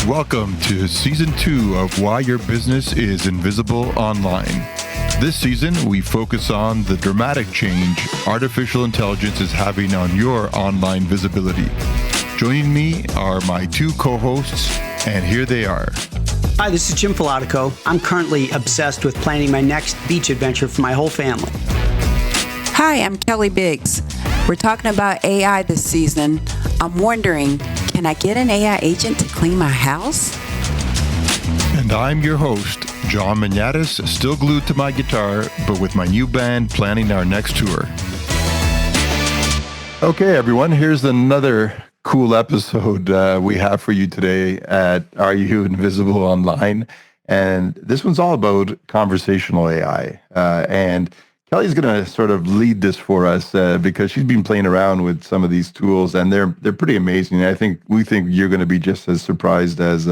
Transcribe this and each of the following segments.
Welcome to Season 2 of Why Your Business is Invisible Online. This season, we focus on the dramatic change artificial intelligence is having on your online visibility. Joining me are my two co-hosts, and here they are. Hi, this is Jim Filatico. I'm currently obsessed with planning my next beach adventure for my whole family. Hi, I'm Kelly Biggs. We're talking about AI this season. I'm wondering, can I get an AI agent to clean my house? And I'm your host, John Maniatis, still glued to my guitar, but with my new band planning our next tour. Okay, everyone, here's another cool episode we have for you today at Are You Invisible Online? And this one's all about conversational AI. And Kelly's going to sort of lead this for us because she's been playing around with some of these tools, and they're pretty amazing. And we think you're going to be just as surprised as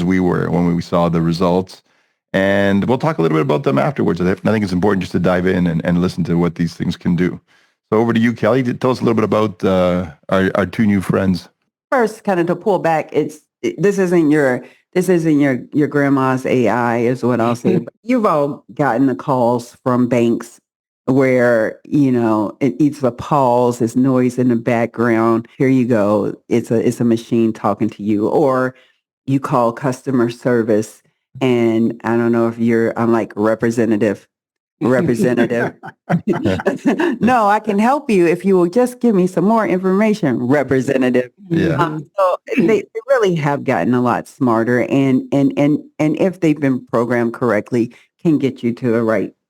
we were when we saw the results. And we'll talk a little bit about them afterwards. I think it's important just to dive in and listen to what these things can do. So over to you, Kelly. Tell us a little bit about our two new friends. First, kind of to pull back, this isn't your grandma's AI, is what I'll say. But you've all gotten the calls from banks where, it's a pause, it's noise in the background. Here you go. It's a machine talking to you. Or you call customer service and I don't know if I'm like representative. No, I can help you if you will just give me some more information, representative. Yeah. So they really have gotten a lot smarter and if they've been programmed correctly, can get you to the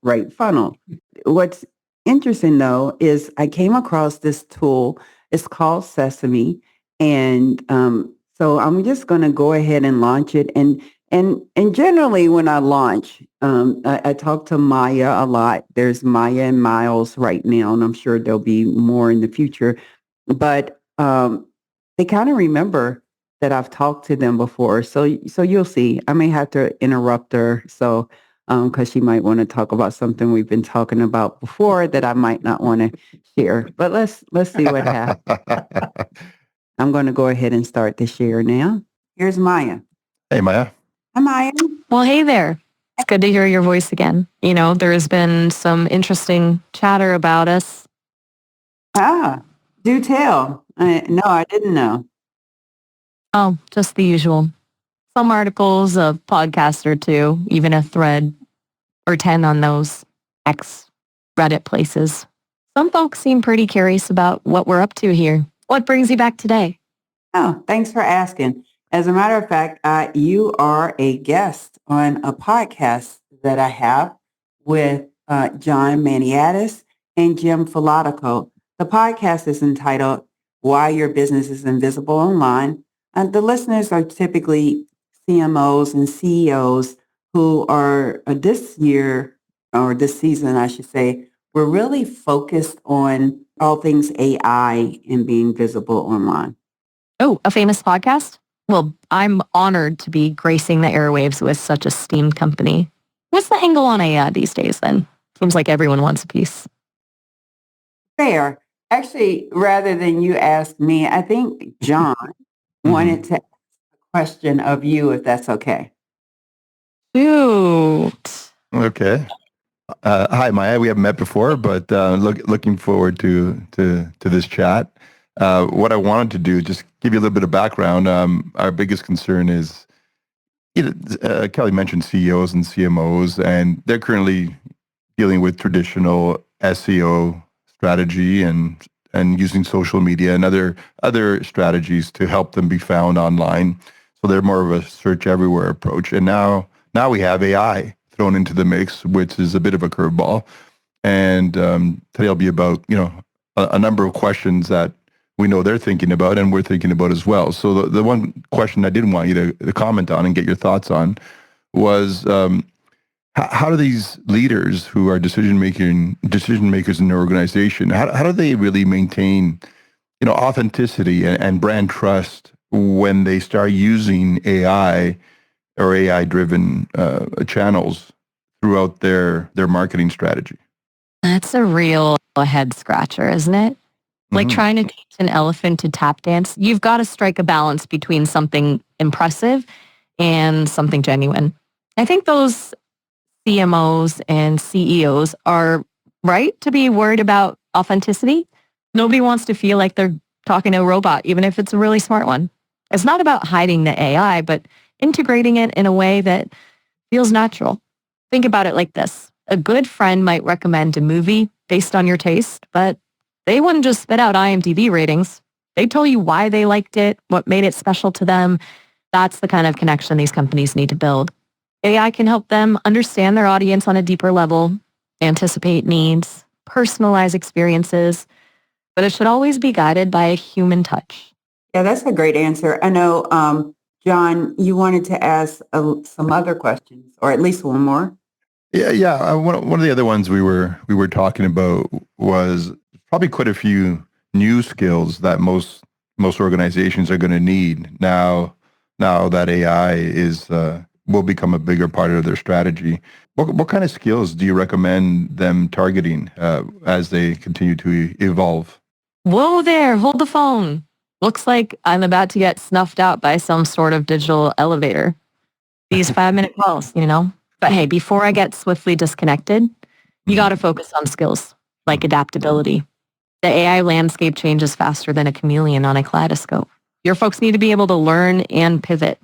right funnel. What's interesting though is I came across this tool. It's called Sesame, and so I'm just going to go ahead and launch it. And generally when I launch, I talk to Maya a lot. There's Maya and Miles right now, and I'm sure there'll be more in the future. But they kind of remember that I've talked to them before. So you'll see. I may have to interrupt her. So because she might want to talk about something we've been talking about before that I might not want to share. But let's see what happens. I'm going to go ahead and start the share now. Here's Maya. Hey, Maya. Hi, Maya. Well, hey there. It's good to hear your voice again. There has been some interesting chatter about us. Do tell. No, I didn't know. Oh, just the usual. Some articles, a podcast or two, even a thread or 10 on those X Reddit places. Some folks seem pretty curious about what we're up to here. What brings you back today? Oh, thanks for asking. As a matter of fact, you are a guest on a podcast that I have with John Maniatis and Jim Filatico. The podcast is entitled Why Your Business is Invisible Online. And the listeners are typically CMOs and CEOs who are this year, or this season, I should say, we're really focused on all things AI and being visible online. Oh, a famous podcast? Well, I'm honored to be gracing the airwaves with such a esteemed company. What's the angle on AI these days then? Seems like everyone wants a piece. Fair. Actually, rather than you ask me, I think John wanted to ask a question of you, if that's okay. Shoot. Okay. Hi, Maya. We haven't met before, but looking forward to this chat. What I wanted to do, just give you a little bit of background. Our biggest concern is, Kelly mentioned CEOs and CMOs, and they're currently dealing with traditional SEO strategy and using social media and other strategies to help them be found online. So they're more of a search everywhere approach. And now we have AI thrown into the mix, which is a bit of a curveball. And today will be about a number of questions that we know they're thinking about and we're thinking about as well. So the one question I didn't want you to comment on and get your thoughts on was how do these leaders who are decision makers in their organization, how do they really maintain authenticity and brand trust when they start using AI or AI-driven channels throughout their marketing strategy? That's a real head scratcher, isn't it? Like trying to teach an elephant to tap dance, you've got to strike a balance between something impressive and something genuine. I think those CMOs and CEOs are right to be worried about authenticity. Nobody wants to feel like they're talking to a robot, even if it's a really smart one. It's not about hiding the AI, but integrating it in a way that feels natural. Think about it like this. A good friend might recommend a movie based on your taste, but they wouldn't just spit out IMDb ratings. They tell you why they liked it, what made it special to them. That's the kind of connection these companies need to build. AI can help them understand their audience on a deeper level, anticipate needs, personalize experiences, but it should always be guided by a human touch. Yeah, that's a great answer. I know, John, you wanted to ask some other questions, or at least one more. Yeah. One of the other ones we were talking about was probably quite a few new skills that most organizations are going to need now that AI is will become a bigger part of their strategy. What kind of skills do you recommend them targeting as they continue to evolve? Whoa there, hold the phone. Looks like I'm about to get snuffed out by some sort of digital elevator. These 5-minute calls, But hey, before I get swiftly disconnected, you got to focus on skills like adaptability. The AI landscape changes faster than a chameleon on a kaleidoscope. Your folks need to be able to learn and pivot.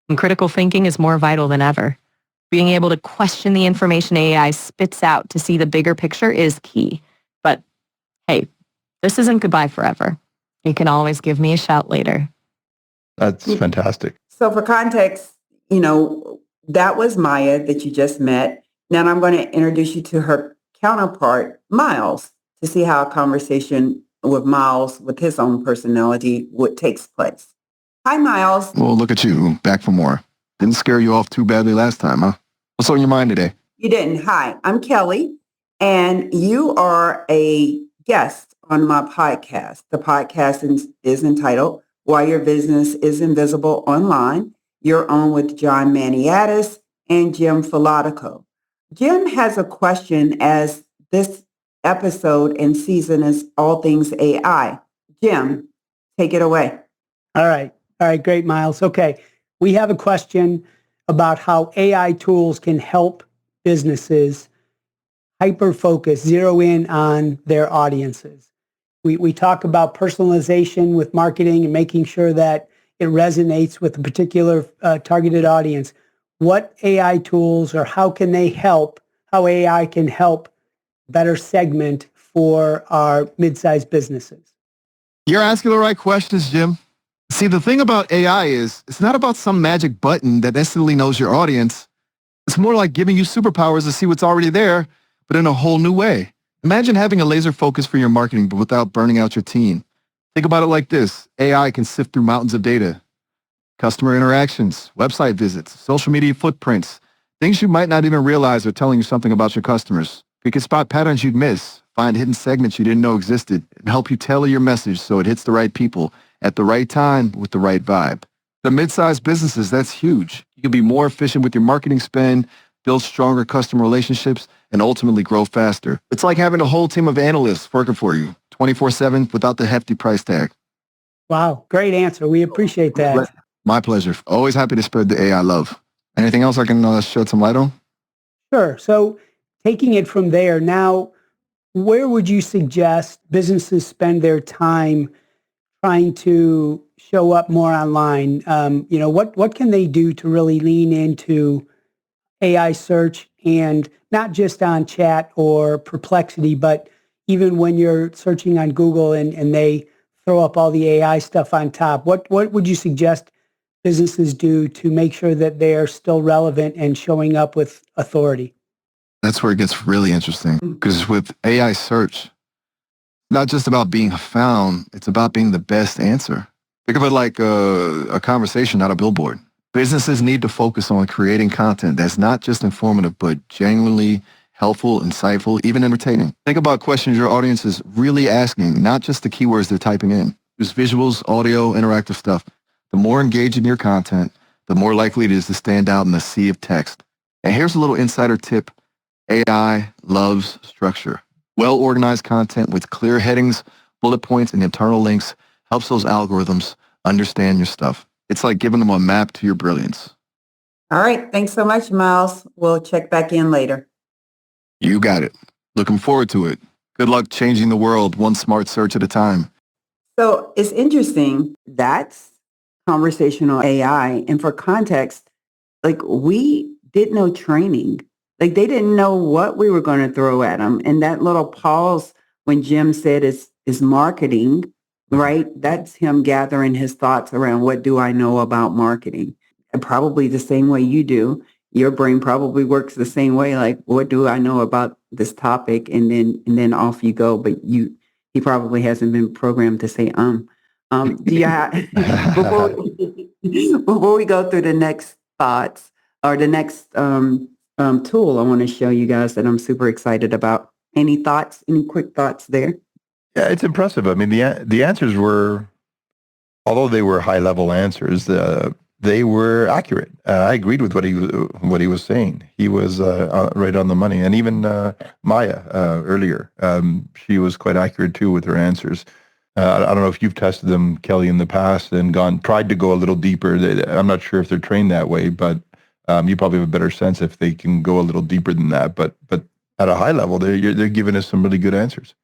And critical thinking is more vital than ever. Being able to question the information AI spits out to see the bigger picture is key. But hey, this isn't goodbye forever. You can always give me a shout later. That's fantastic. So for context, that was Maya that you just met. Now I'm going to introduce you to her counterpart, Miles, to see how a conversation with Miles, with his own personality, takes place. Hi, Miles. Well, look at you, back for more. Didn't scare you off too badly last time, huh? What's on your mind today? You didn't. Hi, I'm Kelly, and you are a guest on my podcast. The podcast is entitled Why Your Business is Invisible Online. You're on with John Maniatis and Jim Filatico. Jim has a question, as this episode and season is all things AI. Jim, take it away. All right, great, Miles. Okay, we have a question about how AI tools can help businesses hyper-focus, zero in on their audiences. We talk about personalization with marketing and making sure that it resonates with a particular targeted audience. What AI tools, or how AI can help better segment for our mid-sized businesses? You're asking the right questions, Jim. See, the thing about AI is it's not about some magic button that instantly knows your audience. It's more like giving you superpowers to see what's already there, but in a whole new way. Imagine having a laser focus for your marketing, but without burning out your team. Think about it like this. AI can sift through mountains of data, customer interactions, website visits, social media footprints, things you might not even realize are telling you something about your customers. It can spot patterns you'd miss, find hidden segments you didn't know existed, and help you tailor your message so it hits the right people at the right time with the right vibe. The mid-sized businesses, that's huge. You can be more efficient with your marketing spend, build stronger customer relationships, and ultimately grow faster. It's like having a whole team of analysts working for you 24/7 without the hefty price tag. Wow, great answer. We appreciate that. My pleasure. Always happy to spread the AI love. Anything else I can shed some light on? Sure. So taking it from there, now, where would you suggest businesses spend their time trying to show up more online? What can they do to really lean into AI search, and not just on chat or Perplexity, but even when you're searching on Google and they throw up all the AI stuff on top? What would you suggest businesses do to make sure that they're still relevant and showing up with authority? That's where it gets really interesting, because with AI search, not just about being found, it's about being the best answer. Think of it like a conversation, not a billboard. Businesses need to focus on creating content that's not just informative, but genuinely helpful, insightful, even entertaining. Think about questions your audience is really asking, not just the keywords they're typing in. Use visuals, audio, interactive stuff. The more engaging your content, the more likely it is to stand out in the sea of text. And here's a little insider tip. AI loves structure. Well-organized content with clear headings, bullet points and internal links helps those algorithms understand your stuff. It's like giving them a map to your brilliance. All right. Thanks so much, Miles. We'll check back in later. You got it. Looking forward to it. Good luck changing the world one smart search at a time. So it's interesting. That's conversational AI. And for context, like we did no training. Like they didn't know what we were going to throw at them. And that little pause when Jim said is marketing, right? That's him gathering his thoughts around what do I know about marketing? And probably the same way you do. Your brain probably works the same way. Like, what do I know about this topic? And then off you go. But he probably hasn't been programmed to say yeah. Before we go through the next thoughts or the next tool, I want to show you guys that I'm super excited about. Any thoughts? Any quick thoughts there? Yeah, it's impressive. I mean, the answers were, although they were high level answers, they were accurate. I agreed with what he was saying. He was right on the money. And even Maya earlier, she was quite accurate too with her answers. I don't know if you've tested them, Kelly, in the past and tried to go a little deeper. I'm not sure if they're trained that way, but you probably have a better sense if they can go a little deeper than that. But at a high level, they're giving us some really good answers.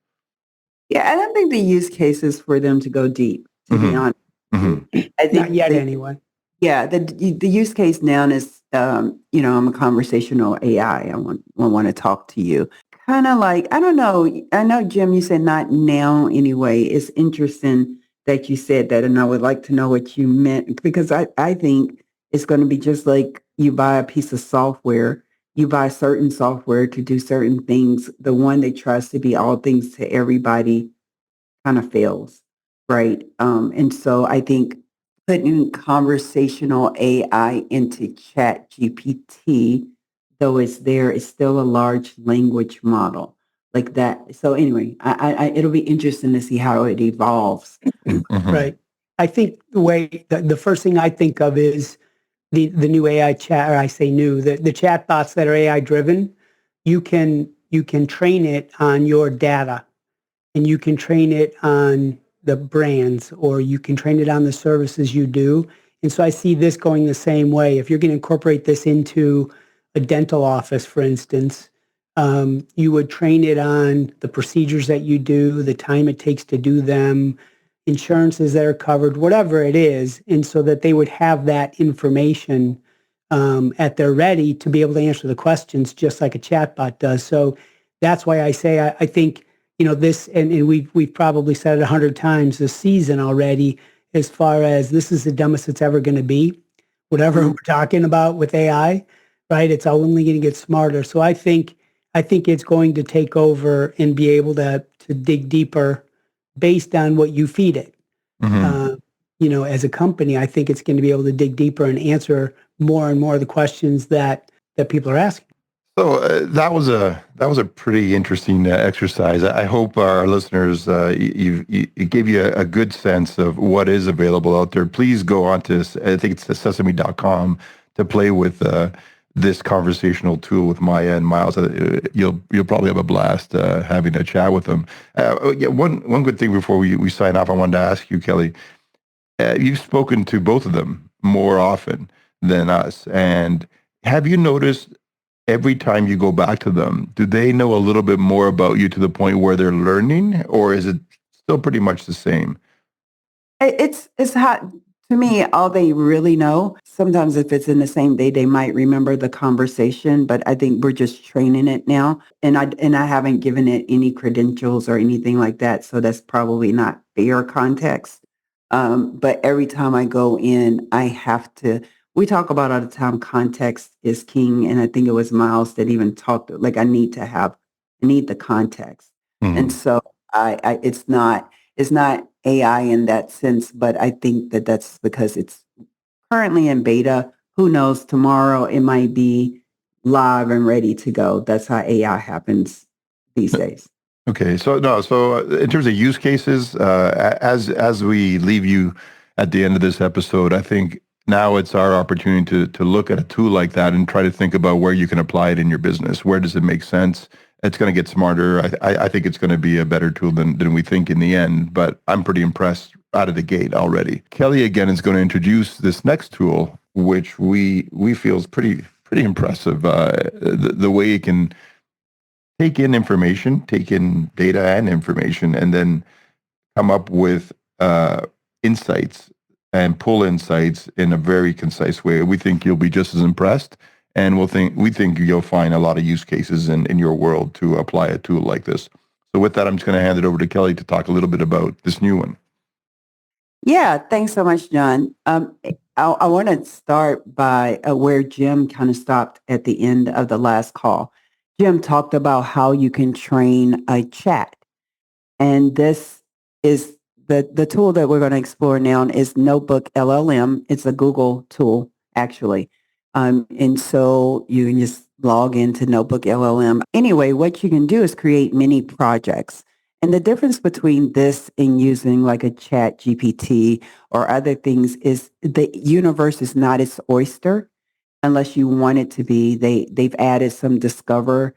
Yeah, I don't think the use case is for them to go deep, to be honest. Mm-hmm. I think Not yet, anyway. Yeah, the use case now is, I'm a conversational AI. I want to talk to you. Kind of like, I don't know. I know, Jim, you said not now anyway. It's interesting that you said that, and I would like to know what you meant, because I think it's going to be just like you buy a piece of software. You buy certain software to do certain things. The one that tries to be all things to everybody kind of fails, right? And so I think putting conversational AI into Chat GPT, though it's still a large language model like that. So anyway, it'll be interesting to see how it evolves. Mm-hmm. Right. I think the first thing I think of is the new AI chat, or I say new, the chat bots that are AI driven. You can train it on your data, and you can train it on the brands, or you can train it on the services you do. And so I see this going the same way. If you're going to incorporate this into a dental office, for instance, you would train it on the procedures that you do, the time it takes to do them, insurances that are covered, whatever it is, and so that they would have that information at their ready to be able to answer the questions just like a chatbot does. So that's why I say I think, this, and we've probably said it 100 times this season already, as far as this is the dumbest it's ever going to be, whatever we're talking about with AI, right? It's only going to get smarter. So I think it's going to take over and be able to dig deeper based on what you feed it. Mm-hmm. As a company, I think it's going to be able to dig deeper and answer more and more of the questions that people are asking. So that was a pretty interesting exercise. I hope our listeners, it gave you a good sense of what is available out there. Please go on to, I think it's sesame.com, to play with this conversational tool with Maya and Miles. You'll probably have a blast having a chat with them. One good thing before we sign off, I wanted to ask you, Kelly. You've spoken to both of them more often than us, and have you noticed every time you go back to them, do they know a little bit more about you to the point where they're learning, or is it still pretty much the same? It's hot. To me, all they really know, sometimes if it's in the same day, they might remember the conversation, but I think we're just training it now. And I haven't given it any credentials or anything like that. So that's probably not fair context. But every time I go in, I have to, we talk about all the time, context is king. And I think it was Miles that even talked, like I need the context. Mm-hmm. And so it's not AI in that sense, but I think that's because it's currently in beta. Who knows, tomorrow it might be live and ready to go. That's how AI happens these days. Okay, so in terms of use cases, as we leave you at the end of this episode, I think now it's our opportunity to look at a tool like that and try to think about where you can apply it in your business. Where does it make sense? It's going to get smarter. I think it's going to be a better tool than we think in the end, but I'm pretty impressed out of the gate already. Kelly, again, is going to introduce this next tool, which we feel is pretty impressive. The way it can take in information, take in data and information, and then come up with insights and pull insights in a very concise way. We think you'll be just as impressed, and we think you'll find a lot of use cases in your world to apply a tool like this. So with that, I'm just going to hand it over to Kelly to talk a little bit about this new one. Yeah, thanks so much, John. I want to start by where Jim kind of stopped at the end of the last call. Jim talked about how you can train a chat. And this is the tool that we're going to explore now is Notebook LLM. It's a Google tool, actually. And so you can just log into Notebook LLM. Anyway, what you can do is create mini projects. And the difference between this and using like a chat GPT or other things is the universe is not its oyster unless you want it to be. They've added some discover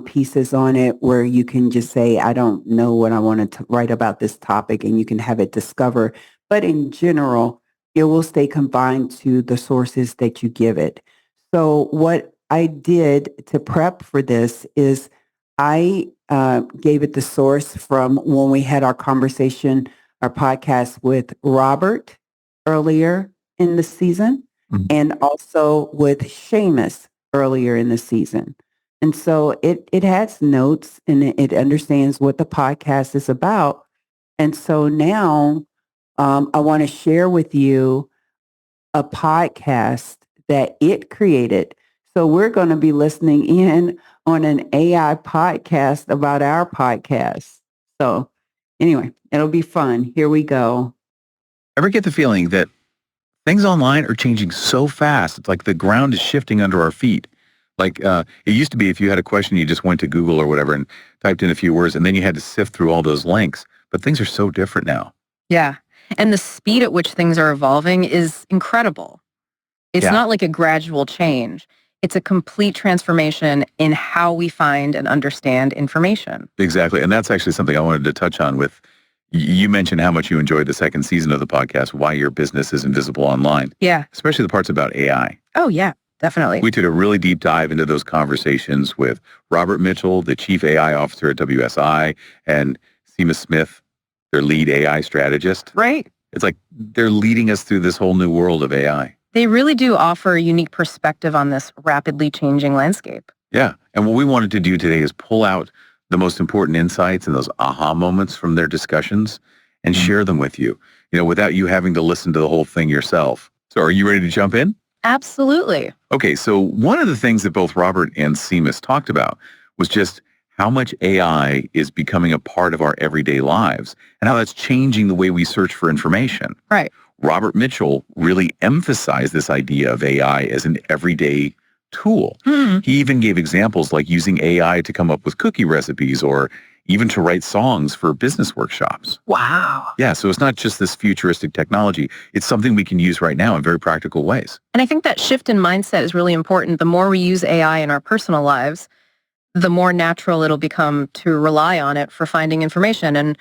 pieces on it where you can just say, I don't know what I want to write about this topic, and you can have it discover. But in general, it will stay confined to the sources that you give it. So what I did to prep for this is I gave it the source from when we had our podcast with Robert earlier in the season, and also with Seamus earlier in the season. And so it has notes and it understands what the podcast is about. And so now I want to share with you a podcast that it created. So we're going to be listening in on an AI podcast about our podcast. So anyway, it'll be fun. Here we go. Ever get the feeling that things online are changing so fast? It's like the ground is shifting under our feet. Like it used to be if you had a question, you just went to Google or whatever and typed in a few words, and then you had to sift through all those links. But things are so different now. Yeah. And the speed at which things are evolving is incredible. It's not like a gradual change. It's a complete transformation in how we find and understand information. Exactly. And that's actually something I wanted to touch on with, you mentioned how much you enjoyed the second season of the podcast, Why Your Business is Invisible Online. Yeah. Especially the parts about AI. Oh, yeah, definitely. We took a really deep dive into those conversations with Robert Mitchell, the Chief AI Officer at WSI, and Seamus Smith, their lead AI strategist. Right. It's like they're leading us through this whole new world of AI. They really do offer a unique perspective on this rapidly changing landscape. Yeah. And what we wanted to do today is pull out the most important insights and those aha moments from their discussions and share them with you, without you having to listen to the whole thing yourself. So are you ready to jump in? Absolutely. Okay. So one of the things that both Robert and Seamus talked about was just how much AI is becoming a part of our everyday lives and how that's changing the way we search for information. Right. Robert Mitchell really emphasized this idea of AI as an everyday tool. Mm-hmm. He even gave examples like using AI to come up with cookie recipes or even to write songs for business workshops. Wow. Yeah, so it's not just this futuristic technology. It's something we can use right now in very practical ways. And I think that shift in mindset is really important. The more we use AI in our personal lives, the more natural it'll become to rely on it for finding information. And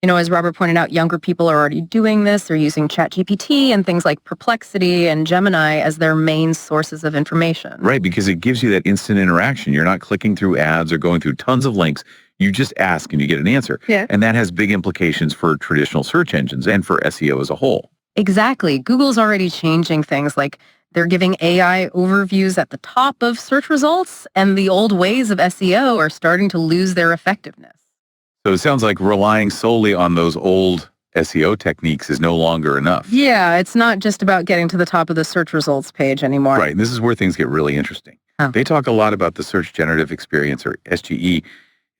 as Robert pointed out, younger people are already doing this. They're using ChatGPT and things like Perplexity and Gemini as their main sources of information. Right, because it gives you that instant interaction. You're not clicking through ads or going through tons of links. You just ask and you get an answer. Yeah. And that has big implications for traditional search engines and for SEO as a whole. Exactly. Google's already changing things like they're giving AI overviews at the top of search results, and the old ways of SEO are starting to lose their effectiveness. So it sounds like relying solely on those old SEO techniques is no longer enough. Yeah, it's not just about getting to the top of the search results page anymore. Right, and this is where things get really interesting. Oh. They talk a lot about the search generative experience, or SGE.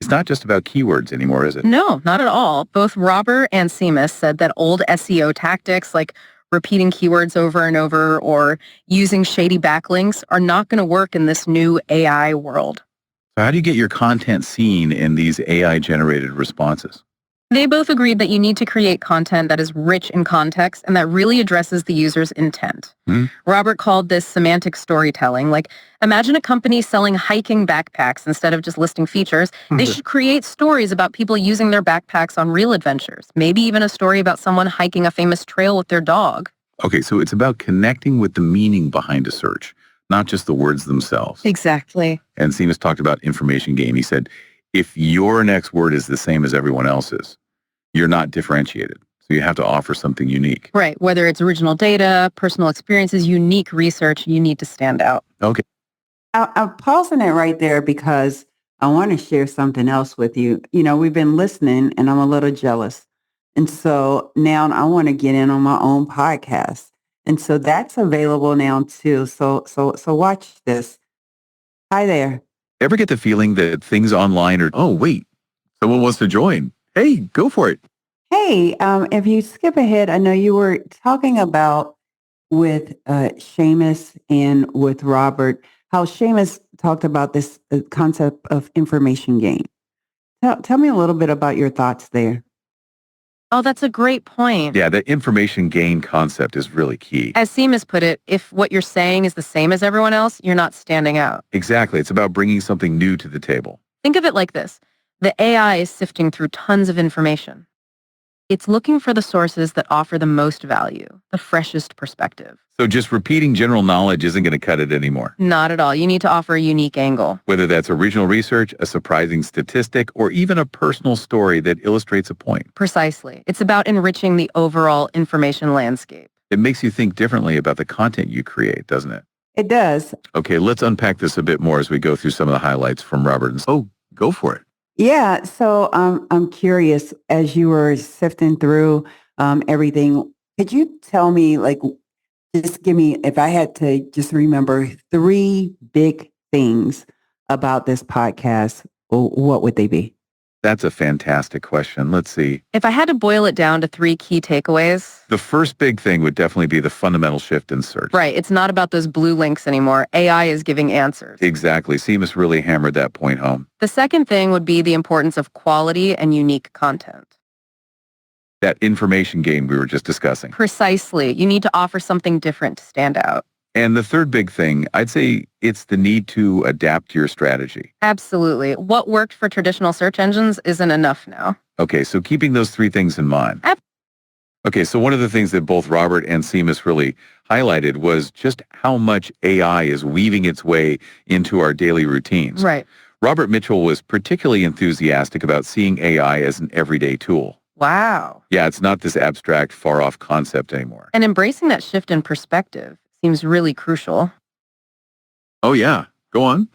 It's not just about keywords anymore, is it? No, not at all. Both Robert and Seamus said that old SEO tactics like repeating keywords over and over or using shady backlinks are not going to work in this new AI world. So how do you get your content seen in these AI-generated responses? They both agreed that you need to create content that is rich in context and that really addresses the user's intent. Robert called this semantic storytelling. Like, imagine a company selling hiking backpacks instead of just listing features. They should create stories about people using their backpacks on real adventures, maybe even a story about someone hiking a famous trail with their dog. Okay, so it's about connecting with the meaning behind a search, not just the words themselves. Exactly. And Seamus talked about information gain. He said, if your next word is the same as everyone else's, you're not differentiated. So you have to offer something unique. Right. Whether it's original data, personal experiences, unique research, you need to stand out. Okay. I'm pausing it right there because I want to share something else with you. You know, we've been listening and I'm a little jealous. And so now I want to get in on my own podcast. And so that's available now too. So watch this. Hi there. Ever get the feeling that things online are, oh, wait, someone wants to join. Hey, go for it. Hey, if you skip ahead, I know you were talking about with Seamus and with Robert, how Seamus talked about this concept of information gain. Tell me a little bit about your thoughts there. Oh, that's a great point. Yeah, the information gain concept is really key. As Seamus put it, if what you're saying is the same as everyone else, you're not standing out. Exactly. It's about bringing something new to the table. Think of it like this. The AI is sifting through tons of information. It's looking for the sources that offer the most value, the freshest perspective. So just repeating general knowledge isn't going to cut it anymore. Not at all. You need to offer a unique angle. Whether that's original research, a surprising statistic, or even a personal story that illustrates a point. Precisely. It's about enriching the overall information landscape. It makes you think differently about the content you create, doesn't it? It does. Okay, let's unpack this a bit more as we go through some of the highlights from Robert. Oh, go for it. Yeah. So I'm curious, as you were sifting through everything, could you tell me, like, just give me, if I had to just remember 3 big things about this podcast, what would they be? That's a fantastic question. Let's see. If I had to boil it down to 3 key takeaways. The first big thing would definitely be the fundamental shift in search. Right. It's not about those blue links anymore. AI is giving answers. Exactly. Seamus really hammered that point home. The second thing would be the importance of quality and unique content. That information gain we were just discussing. Precisely. You need to offer something different to stand out. And the third big thing, I'd say it's the need to adapt your strategy. Absolutely. What worked for traditional search engines isn't enough now. Okay, so keeping those 3 things in mind. Okay, so one of the things that both Robert and Seamus really highlighted was just how much AI is weaving its way into our daily routines. Right. Robert Mitchell was particularly enthusiastic about seeing AI as an everyday tool. Wow. Yeah, it's not this abstract, far-off concept anymore. And embracing that shift in perspective seems really crucial. Oh, yeah. Go on.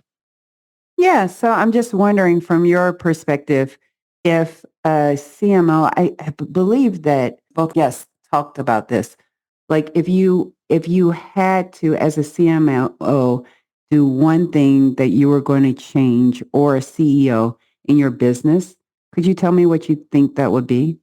Yeah. So I'm just wondering from your perspective, if a CMO, I believe that both guests talked about this. Like if you had to, as a CMO, do one thing that you were going to change, or a CEO in your business, could you tell me what you think that would be?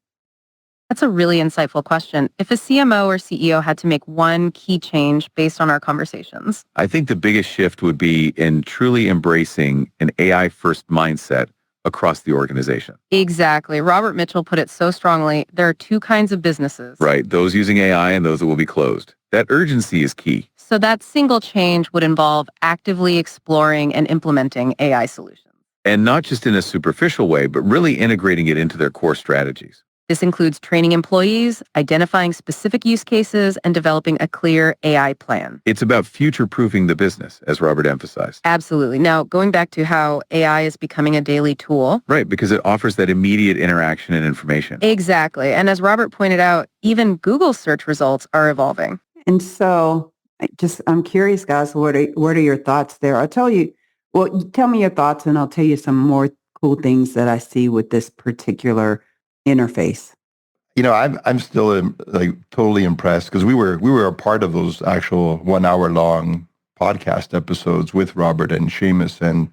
That's a really insightful question. If a CMO or CEO had to make one key change based on our conversations, I think the biggest shift would be in truly embracing an AI-first mindset across the organization. Exactly. Robert Mitchell put it so strongly. There are 2 kinds of businesses. Right. Those using AI and those that will be closed. That urgency is key. So that single change would involve actively exploring and implementing AI solutions. And not just in a superficial way, but really integrating it into their core strategies. This includes training employees, identifying specific use cases, and developing a clear AI plan. It's about future-proofing the business, as Robert emphasized. Absolutely. Now, going back to how AI is becoming a daily tool. Right, because it offers that immediate interaction and information. Exactly. And as Robert pointed out, even Google search results are evolving. And so I'm curious, guys, what are your thoughts there? I'll tell you, well, you tell me your thoughts and I'll tell you some more cool things that I see with this particular interface. You know, I'm still like totally impressed because we were a part of those actual 1 hour long podcast episodes with Robert and Seamus, and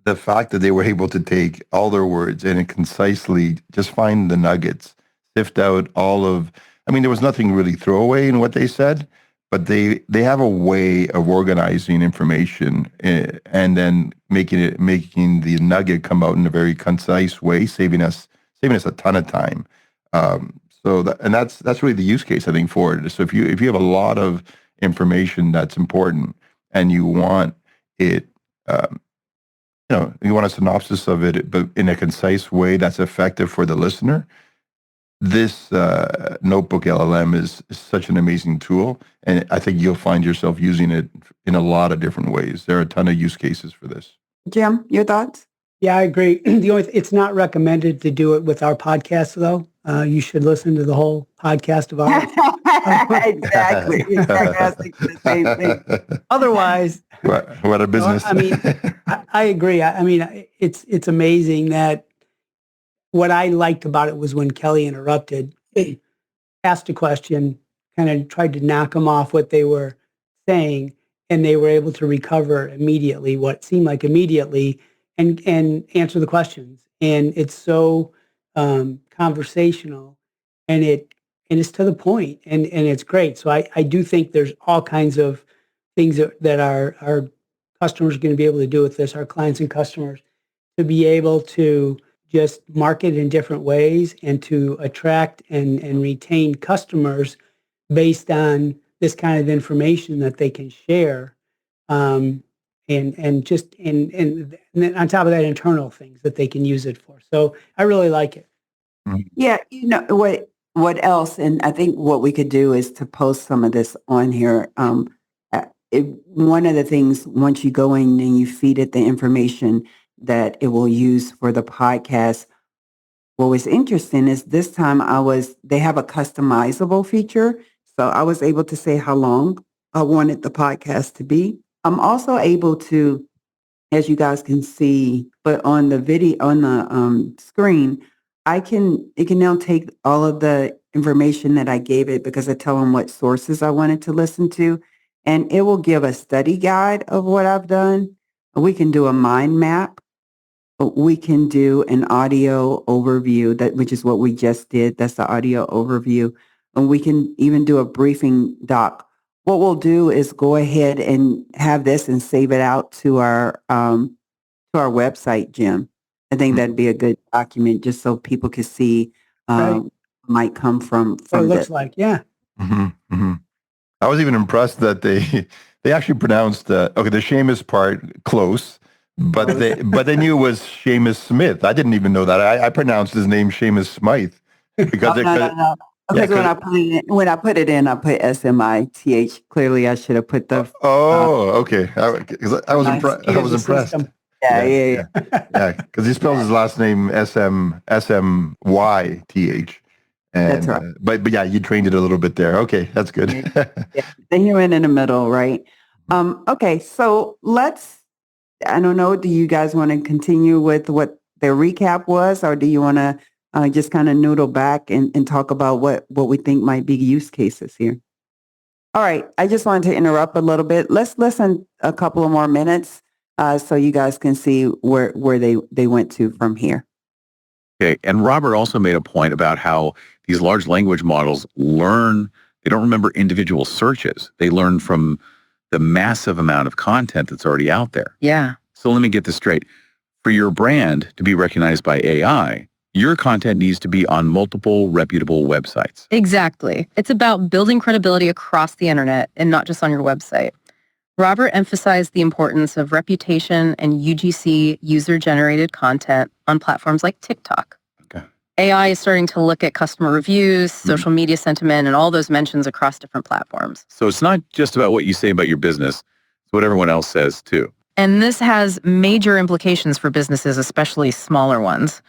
the fact that they were able to take all their words and concisely just find the nuggets, sift out there was nothing really throwaway in what they said, but they have a way of organizing information and then making the nugget come out in a very concise way, saving us saving us a ton of time. And that's really the use case, I think, for it. So if you have a lot of information that's important and you want it, you want a synopsis of it, but in a concise way that's effective for the listener, this Notebook LLM is such an amazing tool, and I think you'll find yourself using it in a lot of different ways. There are a ton of use cases for this. Jim, your thoughts? Yeah, I agree. It's not recommended to do it with our podcast, though. You should listen to the whole podcast of ours. Exactly. The same thing. Otherwise, what a business. I mean, I agree. I mean, it's amazing that what I liked about it was when Kelly interrupted, asked a question, kind of tried to knock them off what they were saying, and they were able to recover immediately, what seemed like immediately, and answer the questions. And it's so conversational, and it's to the point, and it's great. So I do think there's all kinds of things that our customers are going to be able to do with this, our clients and customers, to be able to just market in different ways and to attract and retain customers based on this kind of information that they can share. And then on top of that, internal things that they can use it for. So I really like it. Yeah, what else? And I think what we could do is to post some of this on here. One of the things, once you go in and you feed it the information that it will use for the podcast, what was interesting is this time they have a customizable feature. So I was able to say how long I wanted the podcast to be. I'm also able to, as you guys can see, but on the video, on the screen, it can now take all of the information that I gave it, because I tell them what sources I wanted to listen to, and it will give a study guide of what I've done. We can do a mind map. We can do an audio overview, which is what we just did. That's the audio overview. And we can even do a briefing doc. What we'll do is go ahead and have this and save it out to our website, Jim. I think that'd be a good document just so people can see might come from What it looks this. like, yeah. I was even impressed that they actually pronounced the Seamus part close, but they knew it was Seamus Smith. I didn't even know that. I pronounced his name Seamus Smythe because No. Because when I put it in, I put SMITH. Clearly, I should have put the. Okay. I was impressed. Yeah. Because he spells his last name SMYTH. And, That's right. But yeah, you trained it a little bit there. Okay, that's good. The human in the middle, right? Okay, so I don't know, do you guys want to continue with what the recap was, or do you want to just kind of noodle back and talk about what we think might be use cases here? All right, I just wanted to interrupt a little bit. Let's listen a couple of more minutes so you guys can see where they went to from here. Okay, and Robert also made a point about how these large language models learn, they don't remember individual searches. They learn from the massive amount of content that's already out there. Yeah. So let me get this straight. For your brand to be recognized by AI, your content needs to be on multiple reputable websites. Exactly. It's about building credibility across the internet and not just on your website. Robert emphasized the importance of reputation and UGC, user-generated content, on platforms like TikTok. Okay. AI is starting to look at customer reviews, social media sentiment, and all those mentions across different platforms. So it's not just about what you say about your business, it's what everyone else says too. And this has major implications for businesses, especially smaller ones.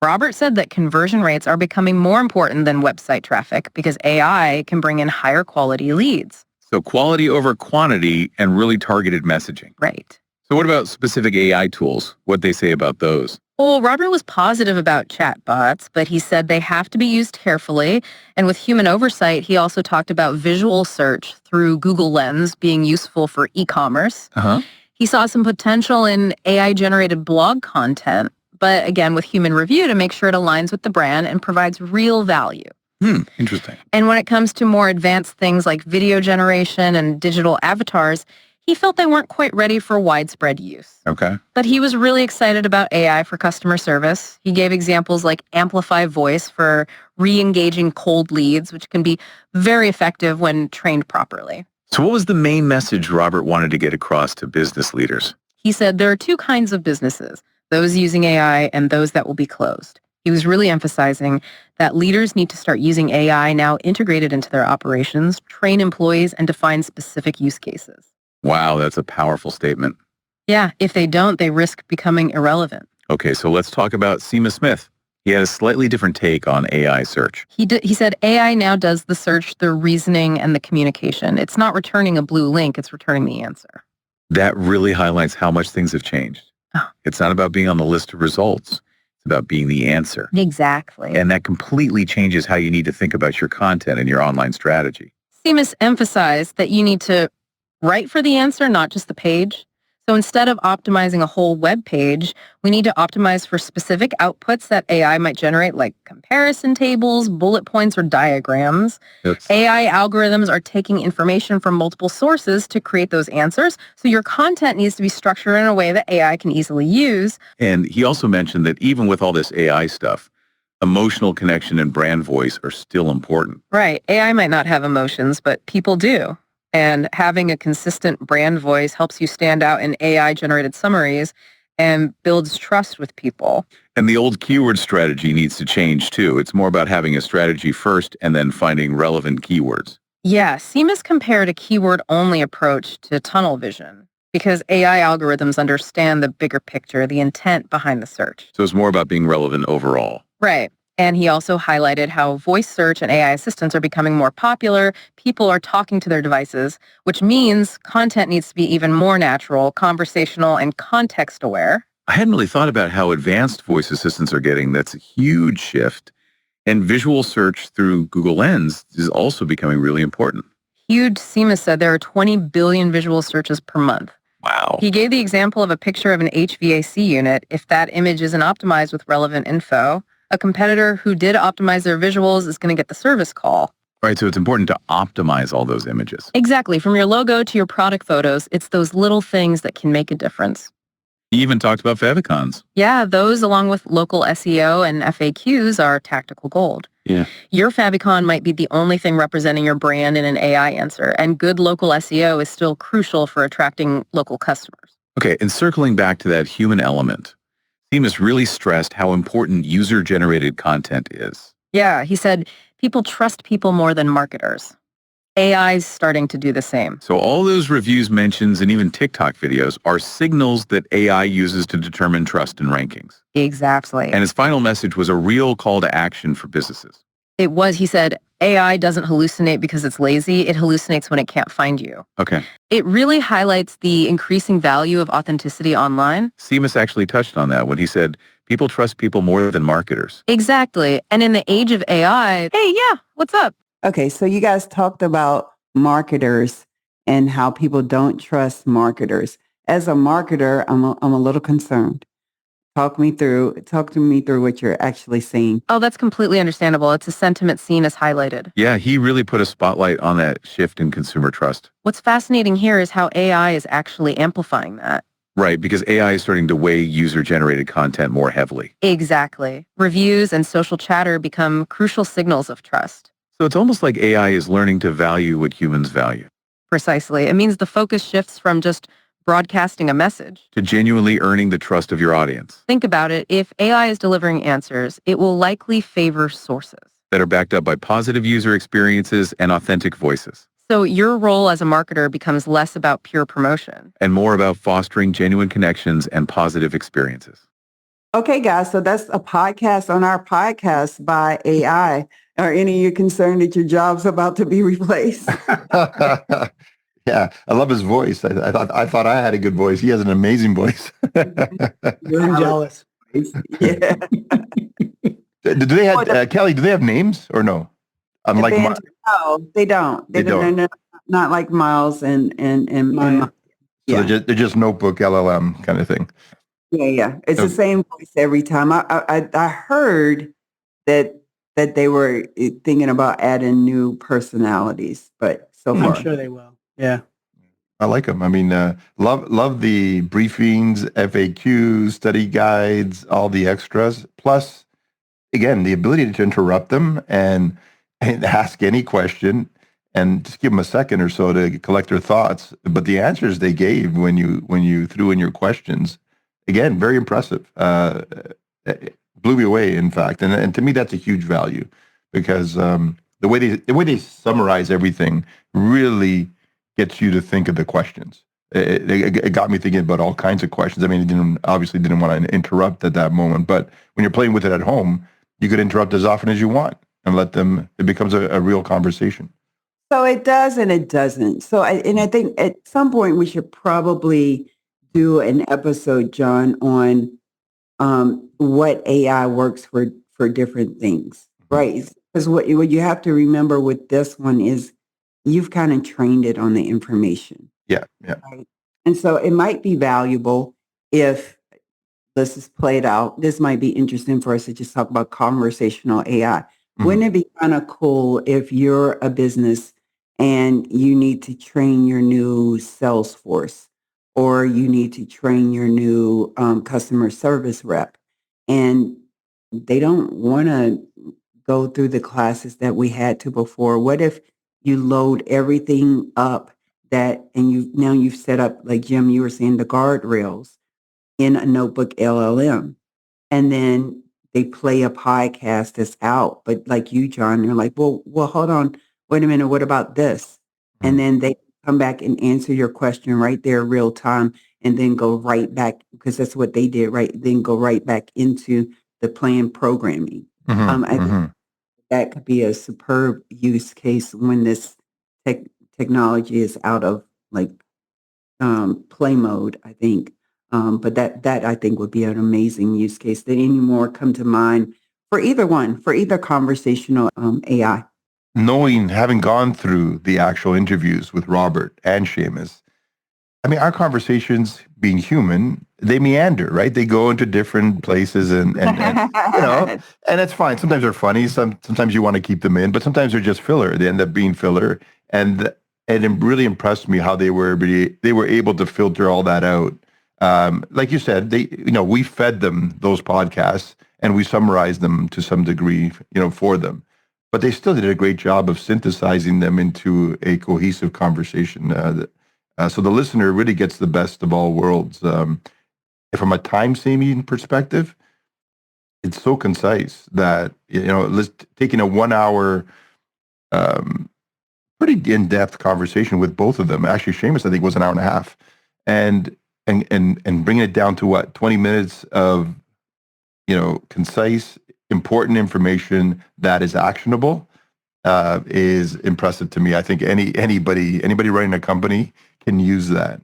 Robert said that conversion rates are becoming more important than website traffic because AI can bring in higher quality leads. So quality over quantity and really targeted messaging. Right. So what about specific AI tools? What they say about those? Well, Robert was positive about chatbots, but he said they have to be used carefully. And with human oversight, he also talked about visual search through Google Lens being useful for e-commerce. He saw some potential in AI-generated blog content, but again, with human review to make sure it aligns with the brand and provides real value. Interesting. And when it comes to more advanced things like video generation and digital avatars, He felt they weren't quite ready for widespread use. Okay. But he was really excited about AI for customer service. He gave examples like Amplify Voice for re-engaging cold leads, which can be very effective when trained properly. So what was the main message Robert wanted to get across to business leaders? He said there are two kinds of businesses, those using AI and those that will be closed. He was really emphasizing that leaders need to start using AI now integrated into their operations, train employees, and define specific use cases. Wow, that's a powerful statement. Yeah, if they don't, they risk becoming irrelevant. Okay, so let's talk about Seamus Smith. He had a slightly different take on AI search. He said AI now does the search, the reasoning, and the communication. It's not returning a blue link, it's returning the answer. That really highlights how much things have changed. Oh. It's not about being on the list of results. It's about being the answer. Exactly. And that completely changes how you need to think about your content and your online strategy. Seamus emphasized that you need to write for the answer, not just the page. So instead of optimizing a whole web page, we need to optimize for specific outputs that AI might generate, like comparison tables, bullet points, or diagrams. AI algorithms are taking information from multiple sources to create those answers. So your content needs to be structured in a way that AI can easily use. And he also mentioned that even with all this AI stuff, emotional connection and brand voice are still important. Right. AI might not have emotions, but people do. And having a consistent brand voice helps you stand out in AI-generated summaries and builds trust with people. And the old keyword strategy needs to change too. It's more about having a strategy first and then finding relevant keywords. Yeah, Seamus compared a keyword-only approach to tunnel vision because AI algorithms understand the bigger picture, the intent behind the search. So it's more about being relevant overall. Right. And he also highlighted how voice search and AI assistants are becoming more popular. People are talking to their devices, which means content needs to be even more natural, conversational, and context-aware. I hadn't really thought about how advanced voice assistants are getting. That's a huge shift. And visual search through Google Lens is also becoming really important. Huge. Seamus said there are 20 billion visual searches per month. Wow. He gave the example of a picture of an HVAC unit. If that image isn't optimized with relevant info, a competitor who did optimize their visuals is going to get the service call. Right, so it's important to optimize all those images. Exactly. From your logo to your product photos, it's those little things that can make a difference. He even talked about favicons. Yeah, those along with local SEO and FAQs are tactical gold. Yeah. Your favicon might be the only thing representing your brand in an AI answer, and good local SEO is still crucial for attracting local customers. Okay, and circling back to that human element, Seamus really stressed how important user-generated content is. Yeah, he said, people trust people more than marketers. AI's starting to do the same. So all those reviews, mentions, and even TikTok videos are signals that AI uses to determine trust and rankings. Exactly. And his final message was a real call to action for businesses. It was, he said, AI doesn't hallucinate because it's lazy. It hallucinates when it can't find you. Okay. It really highlights the increasing value of authenticity online. Seamus actually touched on that when he said, people trust people more than marketers. Exactly. And in the age of AI, hey, yeah, what's up? Okay, so you guys talked about marketers and how people don't trust marketers. As a marketer, I'm a little concerned. Talk to me through what you're actually seeing. Oh, that's completely understandable. It's a sentiment seen as highlighted. Yeah, he really put a spotlight on that shift in consumer trust. What's fascinating here is how AI is actually amplifying that. Right, because AI is starting to weigh user-generated content more heavily. Exactly. Reviews and social chatter become crucial signals of trust. So it's almost like AI is learning to value what humans value. Precisely. It means the focus shifts from just broadcasting a message To genuinely earning the trust of your audience. Think about it. If AI is delivering answers, it will likely favor sources. That are backed up by positive user experiences and authentic voices. So your role as a marketer becomes less about pure promotion. And more about fostering genuine connections and positive experiences. Okay, guys, so that's a podcast on our podcast by AI. Are any of you concerned that your job's about to be replaced? Yeah, I love his voice. I thought I had a good voice. He has an amazing voice. I'm jealous. Yeah. Do they have Kelly? Do they have names or no? Unlike No, they don't. They don't. They're not like Miles and Maya. So they're just Notebook LLM kind of thing. Yeah. It's the same voice every time. I heard that they were thinking about adding new personalities, but so far. I'm sure they will. Yeah. I like them. I mean, love the briefings, FAQs, study guides, all the extras. Plus, again, the ability to interrupt them and ask any question and just give them a second or so to collect their thoughts. But the answers they gave when you threw in your questions, again, very impressive. It blew me away, in fact, and to me that's a huge value because the way they summarize everything really gets you to think of the questions. It got me thinking about all kinds of questions. I mean, it obviously didn't want to interrupt at that moment, but when you're playing with it at home, you could interrupt as often as you want and let them. It becomes a real conversation. So it does and it doesn't. So I think at some point we should probably do an episode, John, on what AI works for different things, right? Because what you have to remember with this one is you've kind of trained it on the information. Yeah. Right? And so it might be valuable if this is played out. This might be interesting for us to just talk about conversational AI. Mm-hmm. Wouldn't it be kind of cool if you're a business and you need to train your new sales force or you need to train your new customer service rep and they don't want to go through the classes that we had to before? What if you load everything up and you've set up, like Jim, you were saying, the guardrails in a Notebook LLM, and then they play a podcast that's out, but like you, John, you're like, well, hold on, wait a minute, what about this? And then they come back and answer your question right there, real time, and then go right back, because that's what they did, right? Then go right back into the planned programming. I think that could be a superb use case when this technology is out of like play mode, I think. But that I think would be an amazing use case. Did any more come to mind for either conversational AI? Having gone through the actual interviews with Robert and Seamus, I mean, our conversations, being human, they meander, right? They go into different places, and and it's fine. Sometimes they're funny. Sometimes you want to keep them in, but sometimes they're just filler. They end up being filler, and it really impressed me how they were able to filter all that out. Like you said, we fed them those podcasts and we summarized them to some degree, for them. But they still did a great job of synthesizing them into a cohesive conversation. So the listener really gets the best of all worlds. From a time-saving perspective, it's so concise that, taking a 1 hour, pretty in-depth conversation with both of them. Actually, Seamus, I think, was an hour and a half. And bringing it down to 20 minutes of, concise, important information that is actionable is impressive to me. I think anybody running a company can use that.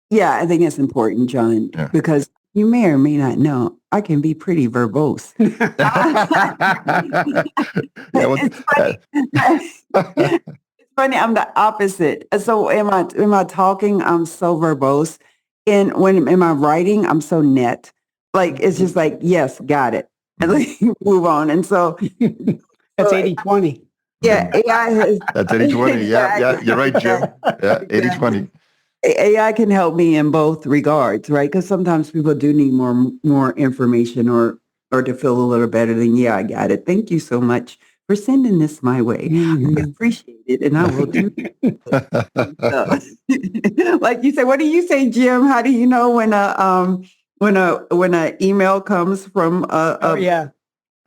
Yeah, I think it's important, John, because you may or may not know, I can be pretty verbose. It's funny, I'm the opposite. So am I talking, I'm so verbose. And when am I writing, I'm so net. Like, it's just like, yes, got it. And like, move on. And so that's 80-20. Yeah, AI has. That's 80-20. Yeah, you're right, Jim. Yeah, 80-20. AI can help me in both regards, right? Because sometimes people do need more information or to feel a little better than, I got it. Thank you so much for sending this my way. I appreciate it, and I will do it. Like you say, what do you say, Jim? How do you know when a email comes from I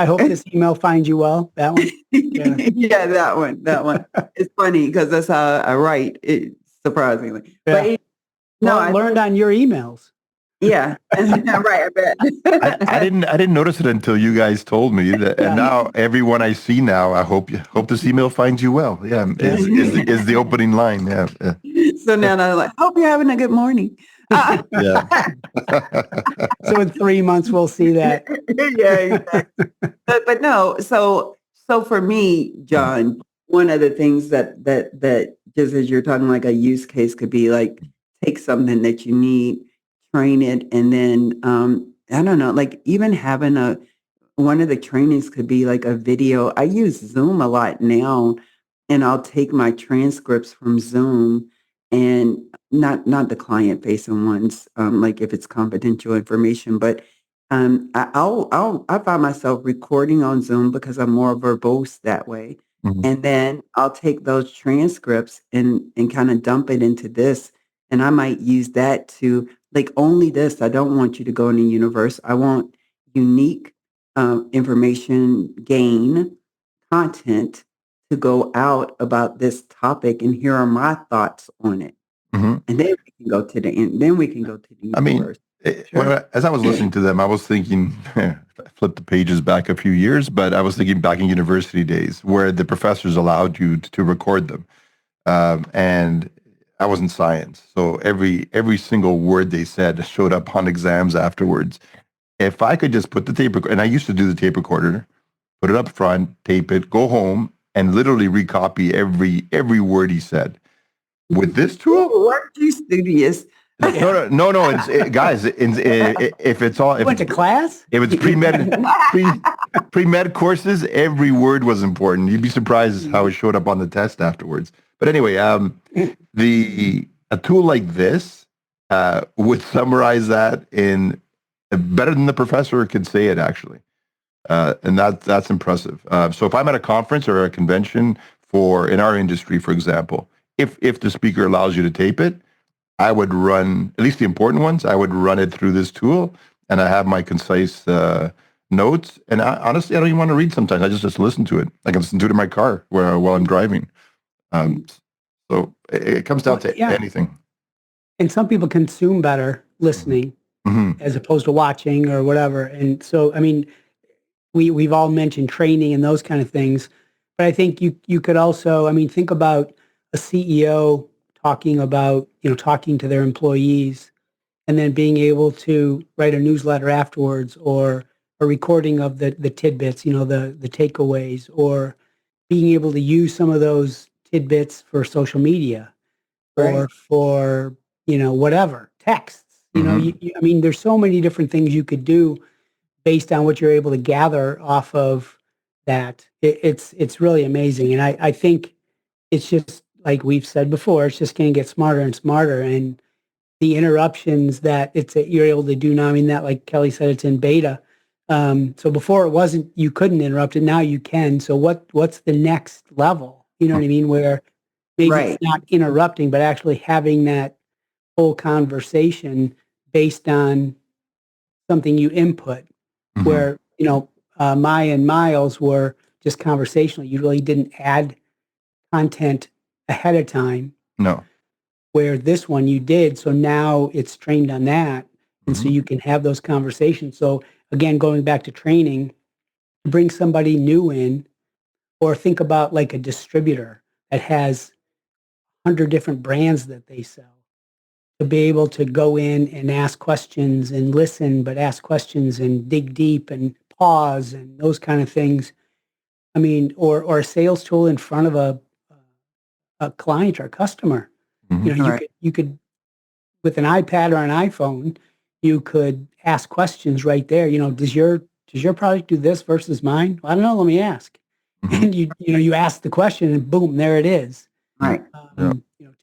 hope this email finds you well. That one. Yeah, that one. It's funny because that's how I write. It surprisingly, but I learned on your emails. Yeah, right. I bet. I didn't notice it until you guys told me that, and now everyone I see now, I hope this email finds you well. Yeah, is the opening line. Yeah. So now I'm like, hope you're having a good morning. Yeah. So in 3 months we'll see that. Yeah, exactly. But no. So for me, John, one of the things that just as you're talking, like a use case could be like, take something that you need, train it, and then I don't know, like even having one of the trainings could be like a video. I use Zoom a lot now, and I'll take my transcripts from Zoom and not the client facing ones, like if it's confidential information, but I find myself recording on Zoom because I'm more verbose that way. Mhm. And then I'll take those transcripts and kind of dump it into this. And I might use that to like only this. I don't want you to go in the universe. I want unique information gain content to go out about this topic. And here are my thoughts on it. Mhm. And then we can go to the end. Then we can go to the I mean, universe. as I was listening to them, I was thinking, flip the pages back a few years, but I was thinking back in university days where the professors allowed you to record them. And I was in science. So every single word they said showed up on exams afterwards. If I could just put the tape recorder, and I used to do the tape recorder, put it up front, tape it, go home, and literally recopy every word he said. With this tool, Weren't you studious? no. Guys, if it's all, You if went to class? it was pre-med courses, every word was important. You'd be surprised how it showed up on the test afterwards. But anyway, a tool like this would summarize that in better than the professor could say it actually, and that's impressive. So if I'm at a conference or a convention in our industry, for example, if the speaker allows you to tape it, I would run, at least the important ones, I would run it through this tool, and I have my concise notes. And honestly, I don't even want to read sometimes. I just listen to it. I can listen to it in my car while I'm driving. So it comes down to anything. And some people consume better listening as opposed to watching or whatever. And so, I mean, we've all mentioned training and those kind of things, but I think you could also, I mean, think about a CEO talking about, talking to their employees and then being able to write a newsletter afterwards or a recording of the tidbits, the takeaways, or being able to use some of those tidbits for social media or for, whatever, texts. I mean, there's so many different things you could do based on what you're able to gather off of that. It's really amazing. And I think it's just, like we've said before, it's just going to get smarter and smarter. And the interruptions that you're able to do now, I mean, that, like Kelly said, it's in beta. So before it wasn't, you couldn't interrupt it. Now you can. So what's the next level? You know what I mean? Where maybe it's not interrupting, but actually having that whole conversation based on something you input, where, Maya and Miles were just conversational. You really didn't add content ahead of time. No. Where this one you did. So now it's trained on that. And so you can have those conversations. So again, going back to training, bring somebody new in, or think about like a distributor that has 100 different brands that they sell, to be able to go in and ask questions and listen, but ask questions and dig deep and pause and those kind of things. I mean, or a sales tool in front of a client or customer. You could with an iPad or an iPhone, you could ask questions right there. Does your product do this versus mine? Well, I don't know. Let me ask. And you ask the question, and boom, there it is. Right.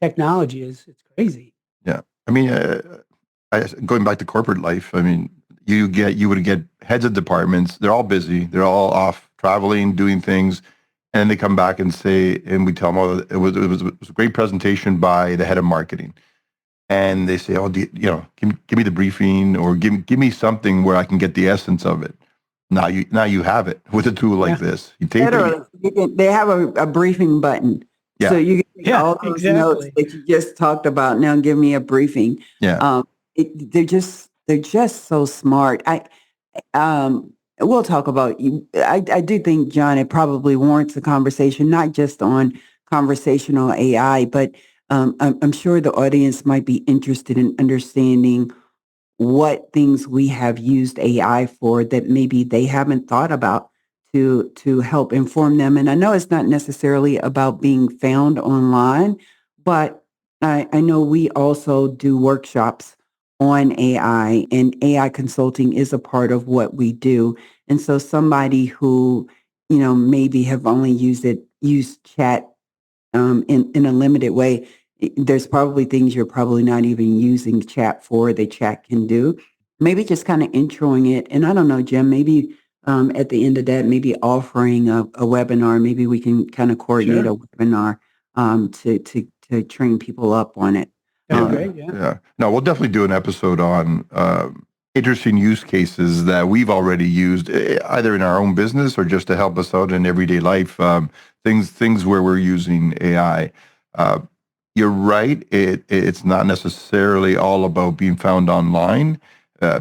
Technology it's crazy. Yeah. I mean, going back to corporate life, I mean, you would get heads of departments. They're all busy. They're all off traveling, doing things. And then they come back and say, and we tell them, oh, it was a great presentation by the head of marketing. And they say, oh, give me the briefing, or give me something where I can get the essence of it. Now you have it with a tool like this. You tape it. They have a briefing button. Yeah. So you get all those notes that you just talked about. Now give me a briefing. Yeah. They're just so smart. We'll talk about you. I do think, John, it probably warrants a conversation, not just on conversational AI, but I'm sure the audience might be interested in understanding what things we have used AI for that maybe they haven't thought about to help inform them. And I know it's not necessarily about being found online, but I know we also do workshops on AI, and AI consulting is a part of what we do. And so somebody who, maybe have only used chat in a limited way, there's probably things you're probably not even using chat for that chat can do. Maybe just kind of introing it. And I don't know, Jim, maybe at the end of that, maybe offering a webinar, maybe we can kind of coordinate Sure. a webinar to train people up on it. That's Yeah. great. Yeah. Yeah. No, we'll definitely do an episode on interesting use cases that we've already used, either in our own business or just to help us out in everyday life. Things where we're using AI. You're right. It's not necessarily all about being found online,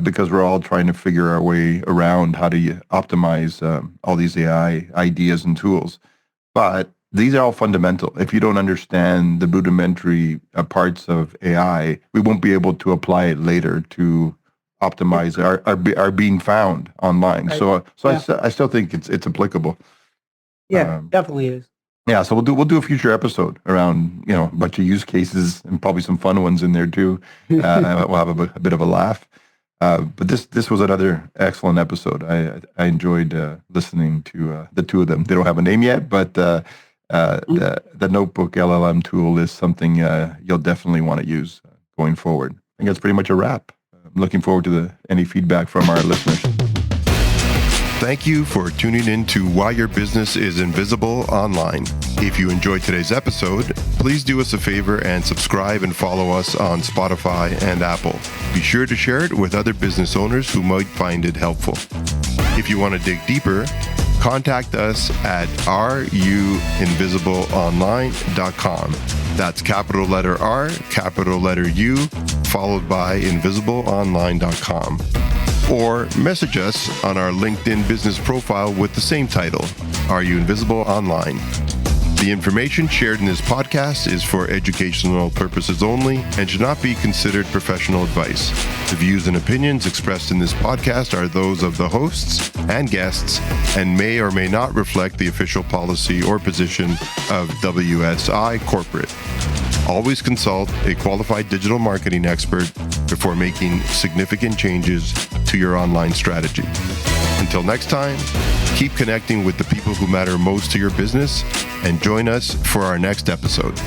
because we're all trying to figure our way around how to optimize all these AI ideas and tools. But these are all fundamental. If you don't understand the rudimentary parts of AI, we won't be able to apply it later to optimize our being found online. Right. So Yeah. I still think it's applicable. Yeah, definitely is. Yeah, so we'll do a future episode around a bunch of use cases and probably some fun ones in there too. We'll have a bit of a laugh. But this was another excellent episode. I enjoyed listening to the two of them. They don't have a name yet, but the Notebook LLM tool is something you'll definitely want to use going forward. I think that's pretty much a wrap. I'm looking forward to any feedback from our listeners. Thank you for tuning in to Why Your Business is Invisible Online. If you enjoyed today's episode, please do us a favor and subscribe and follow us on Spotify and Apple. Be sure to share it with other business owners who might find it helpful. If you want to dig deeper, contact us at ruinvisibleonline.com. That's capital letter R, capital letter U, followed by invisibleonline.com. Or message us on our LinkedIn business profile with the same title, Are You Invisible Online? The information shared in this podcast is for educational purposes only and should not be considered professional advice. The views and opinions expressed in this podcast are those of the hosts and guests and may or may not reflect the official policy or position of WSI Corporate. Always consult a qualified digital marketing expert before making significant changes to your online strategy. Until next time, keep connecting with the people who matter most to your business and join us for our next episode.